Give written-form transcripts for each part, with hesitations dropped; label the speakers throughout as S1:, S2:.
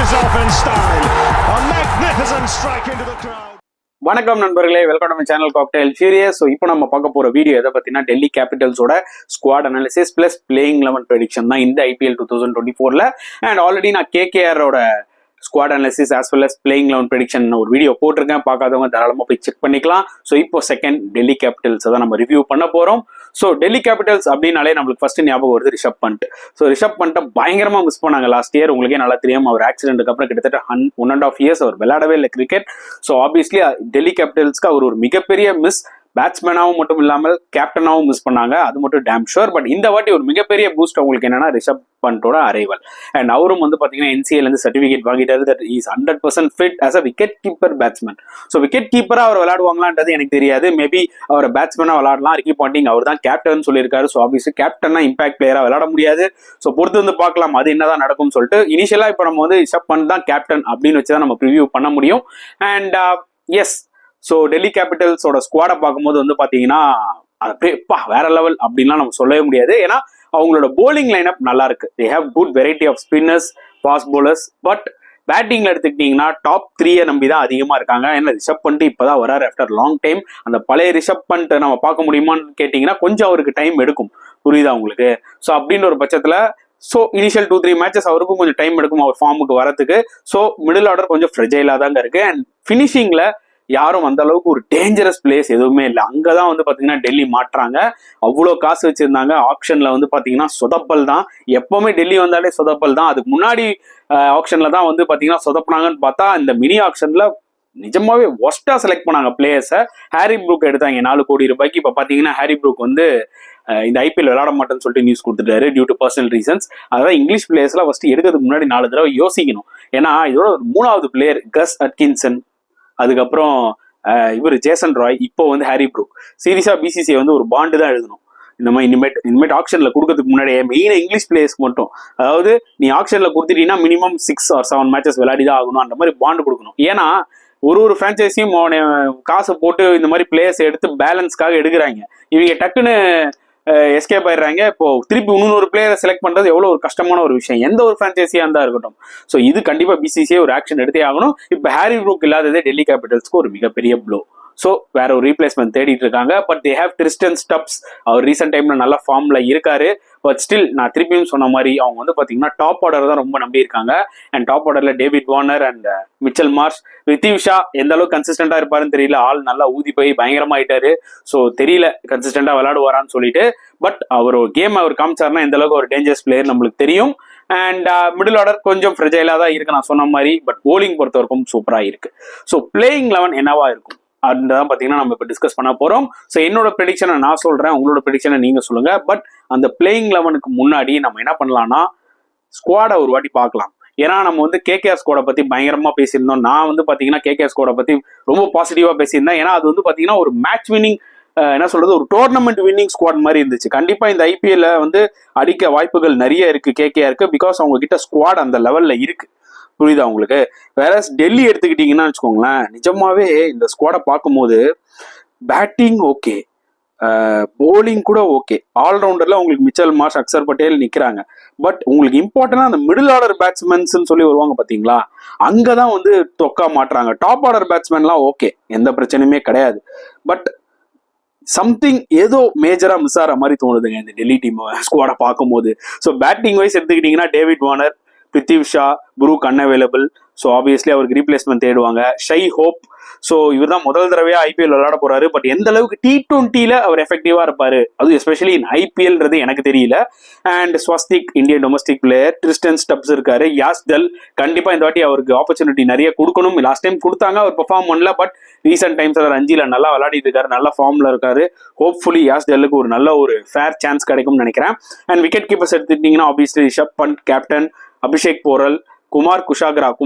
S1: finishes off in style. A magnificent strike into the crowd.
S2: வணக்கம் நண்பர்களே, welcome to my channel cocktail furious. So இப்போ நம்ம பார்க்க போற வீடியோ எதை பார்த்தீங்கன்னா டெல்லி கேபிட்டல்ஸோட squad analysis plus playing 11 prediction தான் இந்த IPL 2024. அண்ட் ஆல்ரெடி நான் KKRோட squad analysis as well as playing 11 prediction ஒரு வீடியோ போட்டிருக்கேன். பார்க்காதவங்க தாராளமாக போய் செக் பண்ணிக்கலாம். ஸோ இப்போ செகண்ட் டெல்லி கேபிட்டல்ஸ் தான் நம்ம ரிவ்யூ பண்ண போறோம். ஸோ டெல்லி கேபிட்டல்ஸ் அப்படின்னாலே நம்மளுக்கு ஃபர்ஸ்ட் ஞாபகம் வருது ரிஷப் பண்ட். ஸோ ரிஷப் பண்ட்டை பயங்கரமா மிஸ் பண்ணாங்க லாஸ்ட் இயர். உங்களுக்கே நல்லா தெரியும், அவர் ஆக்சிடென்ட்டுக்கு அப்புறம் கிட்டத்தட்ட 1.5 years அவர் விளையாடவே இல்லை கிரிக்கெட். ஸோ ஆப்வியஸ்லி டெல்லி கேபிட்டல்ஸ்க்கு அவர் ஒரு மிகப்பெரிய மிஸ். பேட்ஸ்மேனாகவும் மட்டும் இல்லாமல் கேப்டனாகவும் மிஸ் பண்ணாங்க, அது மட்டும் டேம் ஷுர். பட் இந்த வாட்டி ஒரு மிகப்பெரிய பூஸ்ட் அவங்களுக்கு என்னன்னா ரிஷப் பண்டோட அரைவல். அண்ட் அவரும் வந்து பார்த்தீங்கன்னா NCL சர்டிஃபிகேட் வாங்கிட்டாரு that is 100% fit as a wicket keeper batsman. So wicket கீப்பராக அவர் விளையாடுவாங்களான்றது எனக்கு தெரியாது. மேபி அவர் பேட்ஸ்மேனாக விளையாடலாம். ரிக்கி பாண்டிங் அவர் தான் கேப்டன் சொல்லியிருக்காரு. ஸோ ஆப்வியஸ்லி கேப்டனா இம்பாக்ட் பிளேயராக விளையாட முடியாது. ஸோ பொறுத்து வந்து பார்க்கலாம் அது என்னதான் நடக்கும்னு சொல்லிட்டு. இனிஷியலாக இப்போ நம்ம வந்து ரிஷப் பண்ட் தான் கேப்டன் அப்படின்னு வச்சு தான் நம்ம ப்ரிவியூ பண்ண முடியும். அண்ட் எஸ், ஸோ டெல்லி கேபிட்டல்ஸோட ஸ்குவாடை பார்க்கும்போது வந்து பார்த்தீங்கன்னா வேற லெவல் அப்படின்லாம் நம்ம சொல்லவே முடியாது. ஏன்னா அவங்களோட போலிங் லைனப் நல்லா இருக்கு. They have good variety of spinners, fast bowlers. But பேட்டிங்ல எடுத்துக்கிட்டீங்கன்னா டாப் 3 நம்பி தான் அதிகமா இருக்காங்க. ஏன்னா ரிஷப் பண்ட் இப்பதான் வராரு ஆஃப்டர் லாங் டைம். அந்த பழைய ரிஷப் பண்ட் நம்ம பார்க்க முடியுமான்னு கேட்டீங்கன்னா கொஞ்சம் அவருக்கு டைம் எடுக்கும். புரியுதா உங்களுக்கு? ஸோ அப்படின்ற ஒரு பட்சத்துல ஸோ இனிஷியல் 2-3 மேட்சஸ் அவருக்கும் கொஞ்சம் டைம் எடுக்கும் அவர் ஃபார்முக்கு வரதுக்கு. ஸோ மிடில் ஆர்டர் கொஞ்சம் ஃப்ரெஜைலா தாங்க இருக்கு. அண்ட் ஃபினிஷிங்ல யாரும் அந்த அளவுக்கு ஒரு டேஞ்சரஸ் பிளேஸ் எதுவுமே இல்லை. அங்கதான் வந்து பாத்தீங்கன்னா டெல்லி மாட்டுறாங்க. அவ்வளோ காசு வச்சிருந்தாங்க. ஆப்ஷன்ல வந்து பாத்தீங்கன்னா சொதப்பல் தான். எப்பவுமே டெல்லி வந்தாலே சொதப்பல் தான். அதுக்கு முன்னாடி ஆப்ஷன்ல தான் வந்து பாத்தீங்கன்னா சொதப்பினாங்கன்னு பார்த்தா இந்த மினி ஆப்ஷன்ல நிஜமாவே ஒஸ்டா செலக்ட் பண்ணாங்க பிளேயர்ஸை. ஹாரி ப்ரூக் எடுத்தாங்க 4 கோடி ரூபாய்க்கு. இப்ப பாத்தீங்கன்னா ஹாரி ப்ரூக் வந்து இந்த IPL விளையாட மாட்டேன்னு சொல்லிட்டு நியூஸ் கொடுத்துட்டாரு டியூ டு பர்சனல் ரீசன்ஸ். அதாவது இங்கிலீஷ் பிளேயர்ஸ்லாம் ஃபர்ஸ்ட் எடுக்கிறதுக்கு முன்னாடி 4 தடவை யோசிக்கணும். ஏன்னா இதோட 3வது பிளேயர் கஸ் அட்கின்சன், அதுக்கப்புறம் இவர் ஜேசன் ராய், இப்போ வந்து ஹாரி ப்ரூக். சீரியஸா BCCI வந்து ஒரு பாண்டு தான் எழுதணும். இந்த மாதிரி இனிமேட் ஆக்ஷன்ல கொடுக்கறதுக்கு முன்னாடியே மெயினா இங்கிலீஷ் பிளேயர்ஸ்க்கு மட்டும். அதாவது நீ ஆக்ஷன்ல கொடுத்துட்டீங்கன்னா மினிமம் 6 or 7 மேட்சஸ் விளையாடி தான் ஆகணும். அந்த மாதிரி பாண்டு கொடுக்கணும். ஏன்னா ஒரு ஃப்ரான்ச்சைஸியும் காசு போட்டு இந்த மாதிரி பிளேயர்ஸ் எடுத்து பேலன்ஸ்க்காக எடுக்கிறாங்க. இவங்க டக்குன்னு எஸ்கேப் ஆயிடுறாங்க. இப்போ திருப்பி 300 பிளேயரை செலக்ட் பண்றது எவ்வளவு ஒரு கஷ்டமான ஒரு விஷயம், எந்த ஒரு பிரான்ச்சைஸியா இருந்தா இருக்கட்டும். ஸோ இது கண்டிப்பா BCCI ஒரு ஆக்ஷன் எடுத்தே ஆகணும். இப்போ ஹாரி ப்ரூக் இல்லாததே டெல்லி கேபிட்டல்ஸ்க்கு ஒரு மிகப்பெரிய ப்ளோ. ஸோ வேற ஒரு ரீப்ளேஸ்மெண்ட் தேடிட்டு இருக்காங்க. But they have Tristan Stubbs. அவர் ரீசெண்ட் டைம்ல நல்ல ஃபார்ம்ல இருக்காரு. பட் ஸ்டில் நான் திருப்பியும் சொன்ன மாதிரி அவங்க வந்து பாத்தீங்கன்னா டாப் ஆர்டர் தான் ரொம்ப நம்பி இருக்காங்க. அண்ட் டாப் ஆர்டர்ல David Warner and Mitchell Marsh, Prithvi Shaw எந்த அளவுக்கு கன்சிஸ்டன்டா இருப்பாருன்னு தெரியல. ஆள் நல்லா ஊதி போய் பயங்கரமா ஆயிட்டாரு. ஸோ தெரியல கன்சிஸ்டன்டா விளையாடுவாரான்னு சொல்லிட்டு. பட் அவர் கேம் அவர் காமிச்சாருன்னா எந்த அளவுக்கு ஒரு டேஞ்சரஸ் பிளேயர் நம்மளுக்கு தெரியும். அண்ட் மிடில் ஆர்டர் கொஞ்சம் ஃப்ரெஜைலா தான் இருக்கு நான் சொன்ன மாதிரி. பட் போலிங் பொறுத்த வரைக்கும் சூப்பரா இருக்கு. ஸோ பிளேயிங் 11 என்னவா இருக்கும் அதுதான் பாத்தீங்கன்னா நம்ம இப்போ டிஸ்கஸ் பண்ண போறோம். ஸோ என்னோட ப்ரெடிக்ஷனை நான் சொல்றேன், உங்களோட ப்ரெடிக்ஷனை நீங்க சொல்லுங்க. பட் அந்த பிளேயிங் 11க்கு முன்னாடி நம்ம என்ன பண்ணலாம்னா ஸ்குவாடை ஒரு வாட்டி பார்க்கலாம். ஏன்னா நம்ம வந்து KKR ஸ்குவாடை பத்தி பயங்கரமா பேசியிருந்தோம். நான் வந்து பாத்தீங்கன்னா KKR ஸ்குவாடை பத்தி ரொம்ப பாசிட்டிவா பேசியிருந்தேன். ஏன்னா அது வந்து பாத்தீங்கன்னா ஒரு மேட்ச் வின்னிங், என்ன சொல்றது, ஒரு டோர்னமெண்ட் வின்னிங் ஸ்குவாட் மாதிரி இருந்துச்சு. கண்டிப்பா இந்த IPL வந்து அடிக்க வாய்ப்புகள் நிறைய இருக்கு KKRக்கு. பிகாஸ் அவங்க கிட்ட ஸ்குவாட் அந்த லெவல்ல இருக்கு. புரியுதா உங்களுக்கு? வேற டெல்லி எடுத்துக்கிட்டீங்கன்னா வச்சுக்கோங்களேன், நிஜமாவே இந்த ஸ்குவாடை பார்க்கும்போது பேட்டிங் ஓகே, போலிங் கூட ஓகே, ஆல்ரவுண்டர்ல உங்களுக்கு மிச்சல் மார்ஷ், அக்சர் பட்டேல் நிக்கிறாங்க. பட் உங்களுக்கு இம்பார்ட்டன்டா அந்த மிடில் ஆர்டர் பேட்ஸ்மேன்ஸ் சொல்லி வருவாங்க பாத்தீங்களா, அங்கதான் வந்து தொக்கா மாட்டுறாங்க. டாப் ஆர்டர் பேட்ஸ்மேன்லாம் ஓகே, எந்த பிரச்சனையுமே கிடையாது. பட் சம்திங் ஏதோ மேஜரா மிஸ் ஆகிற மாதிரி தோணுதுங்க இந்த டெல்லி டீம் ஸ்குவாடை பார்க்கும்போது. ஸோ பேட்டிங் வைஸ் எடுத்துக்கிட்டீங்கன்னா David Warner, Prithvi Shaw, Brook unavailable. So obviously அவருக்கு ரீப்ளேஸ்மெண்ட் தேடுவாங்க. Shai Hope. ஸோ இவர் தான் முதல் தடவையா IPL விளையாட போறாரு. பட் எந்த அளவுக்கு T20ல அவர் எஃபெக்டிவா இருப்பாரு, அது எஸ்பெஷலி இன் IPLன்றது எனக்கு தெரியல. And Swastik, Indian domestic player. Tristan stubs இருக்காரு. யாஸ்டல் கண்டிப்பா இந்த வாட்டி அவருக்கு ஆப்பர்ச்சுனிட்டி நிறைய கொடுக்கணும். லாஸ்ட் டைம் கொடுத்தாங்க, அவர் பெர்ஃபார்ம் பண்ணல. பட் ரீசெண்ட் டைம்ஸ்ல ரஞ்சில நல்லா விளையாடிட்டு இருக்காரு, நல்ல ஃபார்ம்ல இருக்காரு. ஹோப்ஃபுல்லி யாஸ்டலுக்கு ஒரு நல்ல ஒரு ஃபேர் சான்ஸ் கிடைக்கும்னு நினைக்கிறேன். அண்ட் விக்கெட் கீப்பர்ஸ் எடுத்துக்கிட்டீங்கன்னா ஆப்வியஸ்லி ரிஷப் பண்ட் கேப்டன், அபிஷேக் போரல், குமார்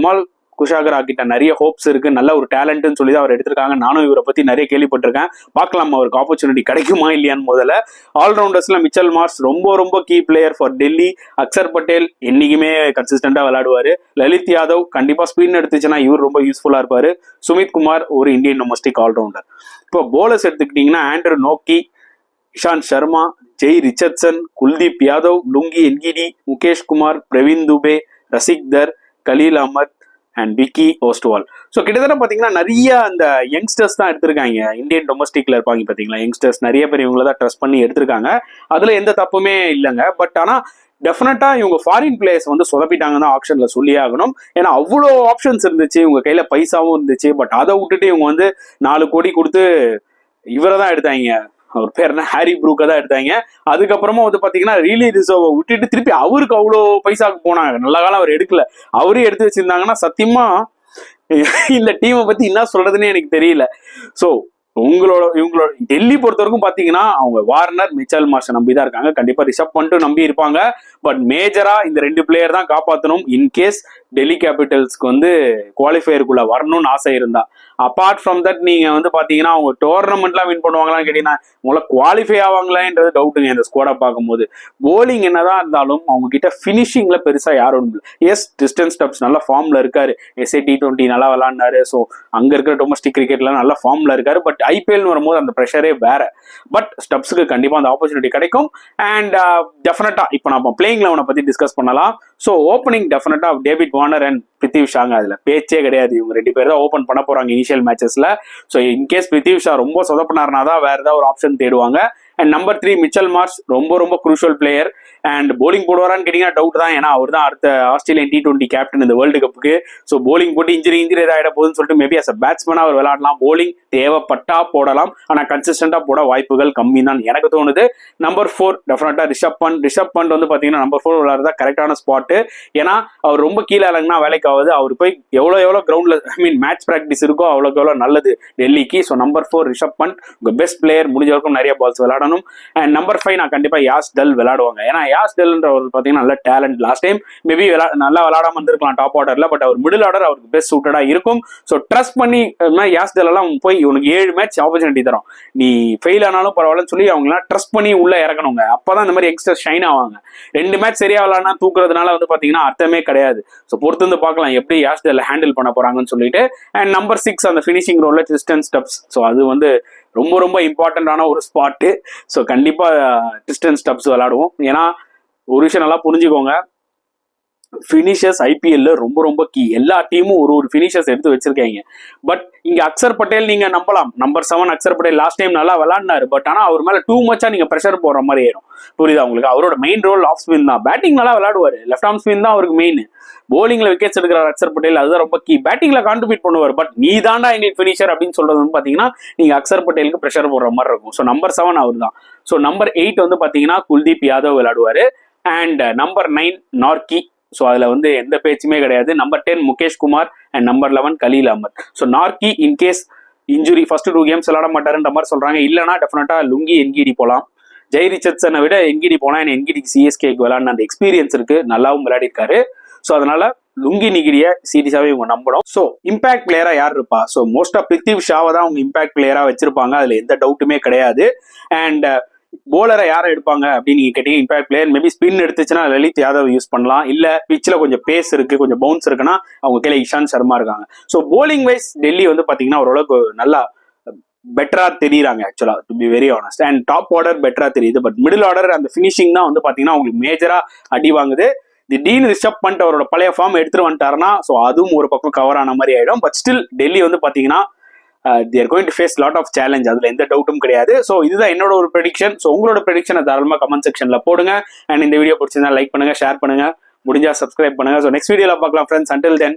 S2: குஷாகரா கிட்ட நிறைய ஹோப்ஸ் இருக்கு. நல்ல ஒரு டேலண்ட்னு சொல்லி தான் அவர் எடுத்திருக்காங்க. நானும் இவரை பத்தி நிறைய கேள்விப்பட்டிருக்கேன். பார்க்கலாம் அவருக்கு ஆப்பர்ச்சுனிட்டி கிடைக்குமா இல்லையான்னு. முதல்ல ஆல்ரவுண்டர்ஸ்ல மிச்சல் மார்ஷ் ரொம்ப key player for Delhi. Axar Patel என்னைக்குமே கன்சிஸ்டன்டா விளையாடுவாரு. லலித் யாதவ் கண்டிப்பா ஸ்பின் எடுத்துச்சுன்னா இவர் ரொம்ப யூஸ்ஃபுல்லா இருப்பாரு. சுமித் குமார் ஒரு இந்தியன் டொமஸ்டிக் ஆல்ரவுண்டர். இப்போ போலர்ஸ் எடுத்துக்கிட்டீங்கன்னா ஆண்ட்ரூ நோக்கி, Ishant Sharma, Jai Richardson, Kuldeep Yadav, Lungi Ngidi, Mukesh Kumar, Praveen Dubey, Rasik Dhar, Khaleel Ahmad and Vicky ஓஸ்ட்வால். So கிட்டத்தட்ட பார்த்தீங்கன்னா நிறைய அந்த யங்ஸ்டர்ஸ் தான் எடுத்திருக்காங்க. இந்தியன் டொமஸ்டிக்ல இருப்பாங்க பார்த்தீங்களா யங்ஸ்டர்ஸ், நிறைய பேர் இவங்கள தான் ட்ரஸ்ட் பண்ணி எடுத்திருக்காங்க. அதுல எந்த தப்புமே இல்லைங்க. பட் ஆனால் டெஃபினட்டா இவங்க ஃபாரின் பிளேயர்ஸ் வந்து சொதப்பிட்டாங்கன்னு தான் ஆப்ஷன்ல சொல்லி ஆகணும். ஏன்னா அவ்வளோ ஆப்ஷன்ஸ் இருந்துச்சு, இவங்க கையில பைசாவும் இருந்துச்சு. பட் அதை விட்டுட்டு இவங்க வந்து 4 கோடி கொடுத்து இவரை தான் எடுத்தாங்க. அவர் பேர் என்ன, ஹாரி ப்ரூக்கை தான் எடுத்தாங்க. அதுக்கப்புறமா வந்து பாத்தீங்கன்னா ரீலி ரிசர்வை விட்டுட்டு திருப்பி அவருக்கு அவ்வளோ பைசாக்கு போனாங்க. நல்ல காலம் அவர் எடுக்கல. அவரே எடுத்து வச்சிருந்தாங்கன்னா சத்தியமா இந்த டீமை பத்தி என்ன சொல்றதுன்னு எனக்கு தெரியல. ஸோ இவங்களோட டெல்லி பொறுத்த வரைக்கும் பாத்தீங்கன்னா அவங்க வார்னர், மிச்சல் மார்ஷை நம்பி தான் இருக்காங்க. கண்டிப்பா ரிஷப் பண்ணிட்டு நம்பி இருப்பாங்க. பட் மேஜரா இந்த 2 பிளேயர் தான் காப்பாற்றணும். இன்கேஸ் டெல்லி கேபிட்டல்ஸ்க்கு வந்து குவாலிஃபயருக்குள்ள வரணும்னு ஆசை இருந்தா. அப்பார்ட் ஃப்ரம் தட் நீங்க வந்து பாத்தீங்கன்னா அவங்க டோர்னமெண்ட்லாம் வின் பண்ணுவாங்களான்னு கேட்டீங்கன்னா உங்களை குவாலிஃபை ஆவாங்களான்றது டவுட்டுங்க. இந்த ஸ்குவாடை பார்க்கும்போது போலிங் என்னதான் இருந்தாலும் அவங்க கிட்ட பினிஷிங்ல பெருசா யாரும் இல்லை. எஸ், டிஸ்டன்ஸ் ஸ்டப்ஸ் நல்ல ஃபார்ம்ல இருக்காரு. SA T20 நல்லா விளாண்டாரு. ஸோ அங்க இருக்கிற டொமஸ்டிக் கிரிக்கெட்ல நல்ல ஃபார்ம்ல இருக்காரு. பட் IPL வரும்போது அந்த ப்ரெஷரே வேற. பட் ஸ்டப்ஸுக்கு கண்டிப்பா அந்த ஆப்பர்ச்சுனிட்டி கிடைக்கும். அண்ட் டெஃபினட்டா இப்போ நம்ம பிளேயிங் 11 பத்தி டிஸ்கஸ் பண்ணலாம். ஸோ ஓப்பனிங் டெஃபினட்டா டேவிட் வார்னர் அண்ட் பிருத்திவி ஷாங்க, அதுல பேச்சே கிடையாது. இவங்க 2 பேர் தான் ஓப்பன் பண்ண போறாங்க இனிஷியல் மேட்சஸ்ல. ஸோ இன்கேஸ் பிருத்திவி ஷா ரொம்ப சொதப்பினார்னா தான் வேற ஏதாவது ஒரு ஆப்ஷன் தேடுவாங்க. அண்ட் நம்பர் 3 மிச்சல் மார்ஷ், ரொம்ப குரூஷியல் பிளேயர். அண்ட் போலிங் போடுவாரான்னு கேட்டீங்கன்னா டவுட் தான். ஏன்னா அவர் தான் அடுத்த ஆஸ்திரேலியன் T20 கேப்டன் இந்த வேர்ல்டு கப்புக்கு. ஸோ போலிங் போட்டு இன்ஜுரி ஏதாயிட போகுதுன்னு சொல்லிட்டு மேபி அஸ் அ பேட்ஸ்மேனா அவர் விளையாடலாம். போலிங் தேவைப்பட்டா போடலாம். ஆனா கன்சிஸ்டன்டா போட வாய்ப்புகள் கம்மி தான் எனக்கு தோணுது. நம்பர் 4 டெஃபினட்டா ரிஷப் பண்ட் வந்து பாத்தீங்கன்னா நம்பர் 4 விளையாடுறதா கரெக்டான ஸ்பாட். ஏன்னா அவர் ரொம்ப கீழே இறங்கினா வேலைக்கு ஆகுது. அவர் போய் எவ்வளோ கிரவுண்ட்ல மேட்ச் பிராக்டிஸ் இருக்கோ அவ்வளோக்கு எவ்வளோ நல்லது டெல்லிக்கு. ஸோ நம்பர் 4 ரிஷப் பண்ட், உங்க பெஸ்ட் பிளேயர், முடிஞ்ச வரைக்கும் நிறைய பால்ஸ் விளையாடணும். அண்ட் நம்பர் 5 நான் கண்டிப்பா யாஸ் டெல் விளையாடுவாங்க. ஏன்னா யாஸ் டெல்ன்றவர் பாத்தீங்கன்னா நல்ல டேலண்ட். லாஸ்ட் டைம் மேபி நல்லா விளையாடாம இருந்திருக்கலாம் டாப் ஆர்டர்ல. பட் அவர் மிடில் ஆர்டர் அவருக்கு பெஸ்ட் சூட்டடா இருக்கும். ஸோ ட்ரஸ்ட் பண்ணி யாஸ் டெல் எல்லாம் போய் உனக்கு 7 மேட்ச் ஆப்பர்ச்சுனிட்டி தரும், நீ ஃபெயில் ஆனாலும் பரவாயில்லன்னு சொல்லி அவங்களாம் ட்ரஸ்ட் பண்ணி உள்ள இறக்கணுங்க. அப்பதான் இந்த மாதிரி யங்ஸ்டர்ஸ் ஷைன் ஆவாங்க. 2 மேட்ச் சரியா விளையாடினா தூக்குறதுனால வந்து பாத்தீங்கன்னா அர்த்தமே கிடையாது. ஸோ பொறுத்து வந்து பார்க்கலாம் எப்படி யாஸ் டெல் ஹேண்டில் பண்ண போறாங்கன்னு சொல்லிட்டு. அண்ட் நம்பர் 6 அந்த ஃபினிஷிங் ரோல்ல டிஸ்டன் ஸ்டப்ஸ். ஸோ அது வந்து ரொம்ப இம்பார்ட்டன்டான ஒரு ஸ்பாட்டு. ஸோ கண்டிப்பா டிஸ்டன் ஸ்டப்ஸ் விளையாடுவோம். ஏன்னா ஒரு விஷயம் நல்லா புரிஞ்சுக்கோங்க, ஃபினிஷர்ஸ் IPL ரொம்ப கீ. எல்லா டீமும் ஒரு ஃபினிஷர்ஸ் எடுத்து வச்சிருக்காங்க. பட் இங்க அக்சர் பட்டேல் நீங்க நம்பலாம். Number 7 Axar Patel last time நல்லா விளையாடினாரு. பட் ஆனா அவர் மேல டூ மச்சா நீங்க ப்ரெஷர் போடுற மாதிரி ஆயிரும். புரியுதா உங்களுக்கு? அவரோட மெயின் ரோல் ஆஃப் ஸ்பின் தான். பேட்டிங் நல்லா விளையாடுவாரு, லெஃப்ட் ஆர்ம் ஸ்பின் தான் அவருக்கு மெயின். போலிங்ல விக்கெட்ஸ் எடுக்கிறார் அக்சர் பட்டேல், அதுதான் ரொம்ப கீ. பேட்டிங்ல கான்ட்ரிபியூட் பண்ணுவார். பட் நீ தாண்டா எங்களுக்கு ஃபினிஷர் அப்படின்னு சொல்றது வந்து பாத்தீங்கன்னா நீங்க அக்சர் பட்டேலுக்கு ப்ரெஷர் போடுற மாதிரி இருக்கும். ஸோ நம்பர் 7 அவர் தான். ஸோ நம்பர் 8 வந்து பாத்தீங்கன்னா குல்தீப் யாதவ் விளையாடுவாரு. And number 9 Nortje. ஸோ அதுல வந்து எந்த பேச்சுமே கிடையாது. Number 10 Mukesh Kumar and number 11 Khaleel Ahmed. So Nortje in case injury first 2 games விளையாட மாட்டாருன்ற மாதிரி சொல்றாங்க. இல்லைனா டெஃபினட்டா லுங்கி என்கிடி போலாம். ஜெய் ரிச்சர்ட்சனை விட என்கிடி போனா என்கிடிக்கு CSKக்கு விளையாடின அந்த எக்ஸ்பீரியன்ஸ் இருக்கு, நல்லாவும் விளையாடி இருக்காரு. ஸோ அதனால லுங்கி நிகிடிய சீரியஸாவே இவங்க நம்பணும். ஸோ இம்பாக்ட் பிளேயரா யார் இருப்பா? ஸோ மோஸ்டா பிருத்திவி ஷாவை தான் அவங்க இம்பாக்ட் பிளேயரா வச்சிருப்பாங்க. அதுல எந்த டவுட்டுமே கிடையாது. அண்ட் போலரை யாரை எடுப்பாங்க அப்படின்னு நீங்க கேட்டீங்க, இம்பாக்ட் பிளேயர் மேபி ஸ்பின் எடுத்துச்சுன்னா லலித் யாதவ் யூஸ் பண்ணலாம். இல்ல பிச்சில் கொஞ்சம் பேஸ் இருக்கு, கொஞ்சம் பவுன்ஸ் இருக்குன்னா அவங்க கீழே இஷாந்த் சர்மா இருக்காங்க. ஸோ போலிங் வைஸ் டெல்லி வந்து பாத்தீங்கன்னா ஓரளவுக்கு நல்லா பெட்டரா தெரியுறாங்க ஆக்சுவலா, to be very honest. And top order பெட்டரா தெரியுது. பட் மிடில் ஆர்டர் அந்த ஃபினிஷிங் தான் வந்து பாத்தீங்கன்னா அவங்களுக்கு மேஜரா அடி வாங்குது. திடீர்னு ரிஷப் பண்ணிட்டு அவரோட பழைய ஃபார்ம் எடுத்துட்டு வந்துட்டாருன்னா ஸோ அதுவும் ஒரு பக்கம் கவர் ஆன மாதிரி ஆயிடும். பட் ஸ்டில் டெல்லி வந்து பாத்தீங்கன்னா they are going to face lot of challenge, அதுல எந்த டவுட்டும் கிடையாது. ஸோ இதுதான் என்னோட ஒரு ப்ரெடிக்ஷன். ஸோ உங்களோட ப்ரெடிக்ஷனை தாராளமா கமெண்ட் செக்ஷன்ல போடுங்க. அண்ட் இந்த வீடியோ பிடிச்சிருந்தா லைக் பண்ணுங்க, ஷேர் பண்ணுங்க, முடிஞ்சா சப்ஸ்கிரைப் பண்ணுங்க. ஸோ நெக்ஸ்ட் வீடியோல பார்க்கலாம் ஃப்ரெண்ட்ஸ். Until then